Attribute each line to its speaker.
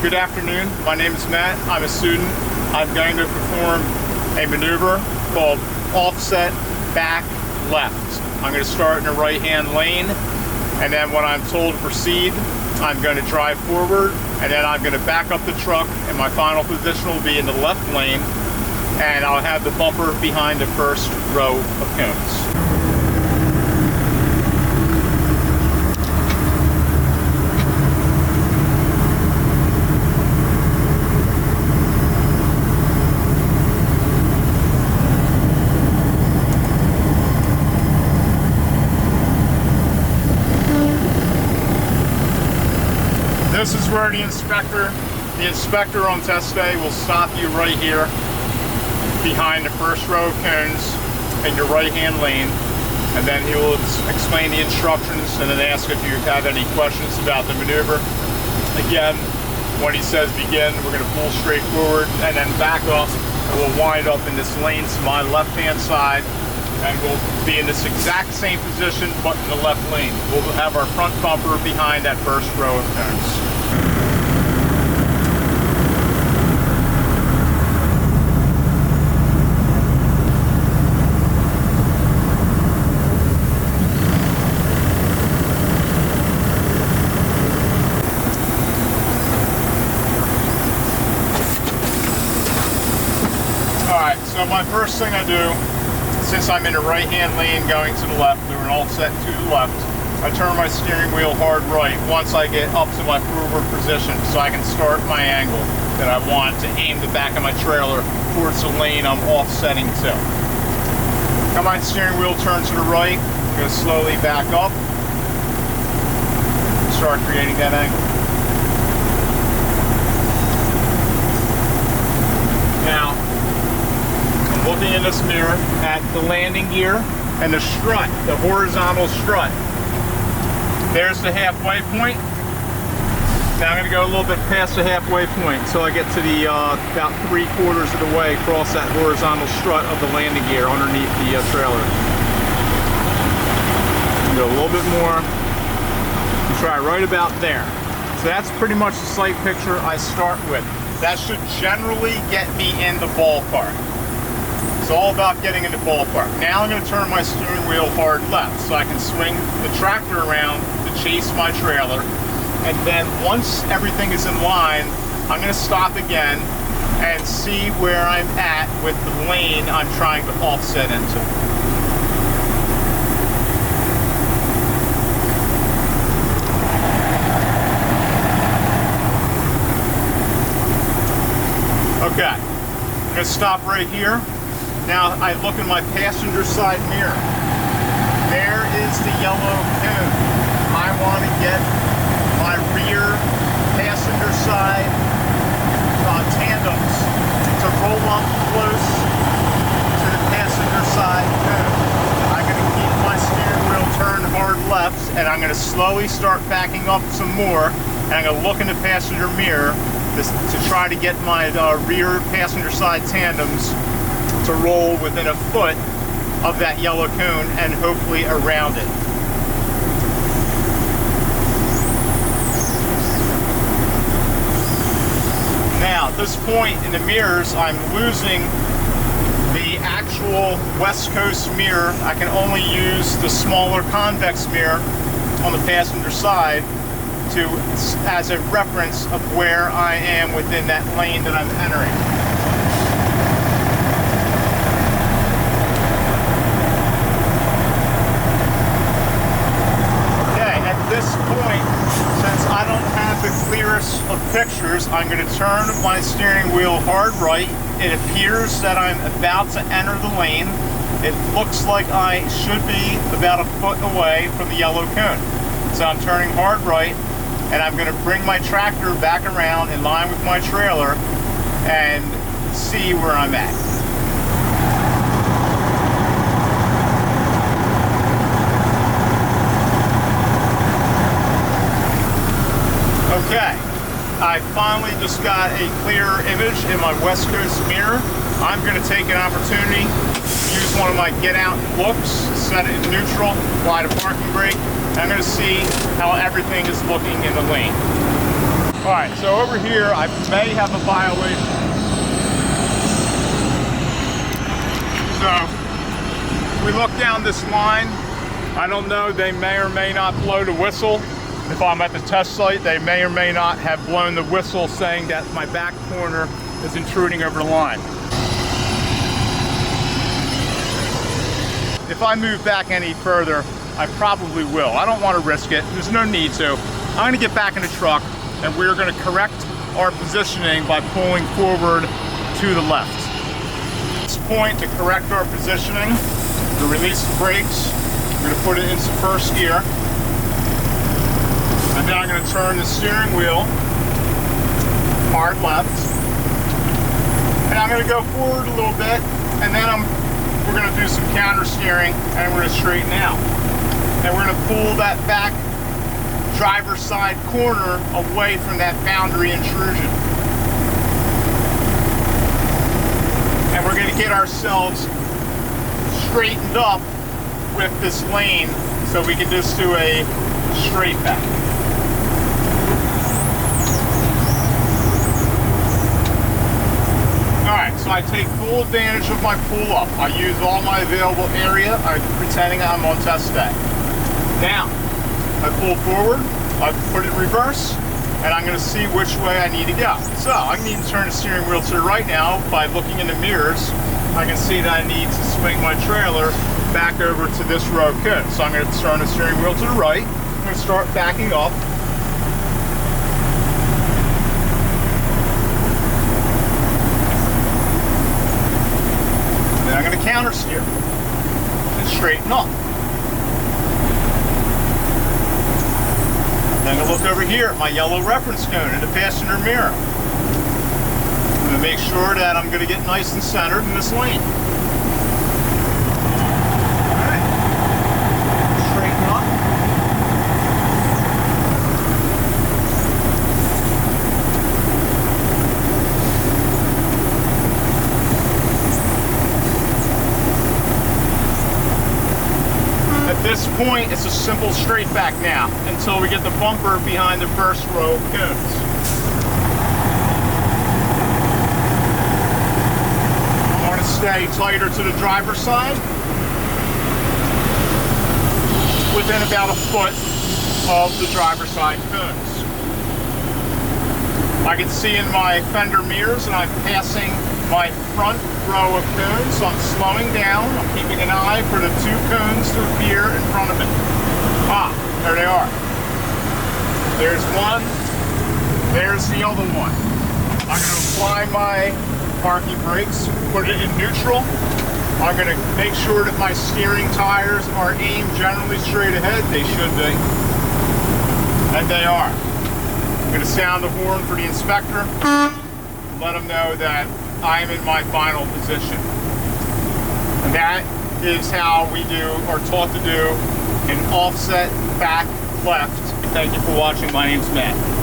Speaker 1: Good afternoon, my name is Matt, I'm a student. I'm going to perform a maneuver called offset back left. I'm going to start in the right hand lane, and then when I'm told to proceed, I'm going to drive forward, and then I'm going to back up the truck, and my final position will be in the left lane, and I'll have the bumper behind the first row of cones. This is where the inspector on test day will stop you right here behind the first row of cones in your right hand lane, and then he will explain the instructions and then ask if you have any questions about the maneuver. Again, when he says begin, we're going to pull straight forward and then back up, and we'll wind up in this lane to my left hand side, and we'll be in this exact same position but in the left lane. We'll have our front bumper behind that first row of cones. Alright, so my first thing I do, since I'm in the right hand lane going to the left, doing an offset to the left, I turn my steering wheel hard right once I get up to my forward position so I can start my angle that I want to aim the back of my trailer towards the lane I'm offsetting to. Now my steering wheel turns to the right, I'm going to slowly back up and start creating that angle. Now, I'm looking in this mirror at the landing gear and the strut, the horizontal strut. There's the halfway point. Now I'm going to go a little bit past the halfway point until I get to the about 3/4 of the way across that horizontal strut of the landing gear underneath the trailer. Go a little bit more. Try right about there. So that's pretty much the sight picture I start with. That should generally get me in the ballpark. It's all about getting in the ballpark. Now I'm going to turn my steering wheel hard left so I can swing the tractor around to chase my trailer. And then once everything is in line, I'm going to stop again and see where I'm at with the lane I'm trying to offset into. Okay, I'm going to stop right here. Now I look in my passenger side mirror. There is the yellow cone. I want to get my rear passenger side tandems to roll up close to the passenger side cone. I'm going to keep my steering wheel turned hard left, and I'm going to slowly start backing up some more, and I'm going to look in the passenger mirror to try to get my rear passenger side tandems to roll within a foot of that yellow cone and hopefully around it. Now, at this point in the mirrors, I'm losing the actual West Coast mirror. I can only use the smaller convex mirror on the passenger side as a reference of where I am within that lane that I'm entering. This point, since I don't have the clearest of pictures, I'm going to turn my steering wheel hard right. It appears that I'm about to enter the lane. It looks like I should be about a foot away from the yellow cone. So I'm turning hard right, and I'm going to bring my tractor back around in line with my trailer and see where I'm at. Okay, I finally just got a clear image in my West Coast mirror. I'm going to take an opportunity to use one of my get out looks, set it in neutral, apply the parking brake, and I'm going to see how everything is looking in the lane. All right, so over here, I may have a violation. So, we look down this line. I don't know, they may or may not blow the whistle. If I'm at the test site, they may or may not have blown the whistle saying that my back corner is intruding over the line. If I move back any further, I probably will. I don't want to risk it. There's no need to. I'm going to get back in the truck and we're going to correct our positioning by pulling forward to the left. At this point, to correct our positioning, to release the brakes, we're going to put it into first gear. And then I'm going to turn the steering wheel hard left. And I'm going to go forward a little bit, and then we're going to do some counter steering, and we're going to straighten out. And we're going to pull that back driver's side corner away from that boundary intrusion. And we're going to get ourselves straightened up with this lane so we can just do a straight back. Alright, so I take full advantage of my pull up. I use all my available area. I'm pretending I'm on test day. Now, I pull forward, I put it in reverse, and I'm going to see which way I need to go. So, I need to turn the steering wheel to the right now. By looking in the mirrors, I can see that I need to swing my trailer back over to this row cone. So I'm going to turn the steering wheel to the right. I'm going to start backing up. Then I'm going to counter steer and straighten up. Then I'm going to look over here at my yellow reference cone in the passenger mirror. I'm going to make sure that I'm going to get nice and centered in this lane. Alright. Straighten up. At this point, it's a simple straight back now until we get the bumper behind the first row of cones. Stay tighter to the driver's side, within about a foot of the driver's side cones. I can see in my fender mirrors and I'm passing my front row of cones, so I'm slowing down. I'm keeping an eye for the two cones to appear in front of me. Ah, there they are. There's one, there's the other one. I'm going to apply my parking brakes, put it in neutral. I'm going to make sure that my steering tires are aimed generally straight ahead. They should be. And they are. I'm going to sound the horn for the inspector, let him know that I am in my final position. And that is how we do, or taught to do, an offset back left. Thank you for watching. My name's Matt.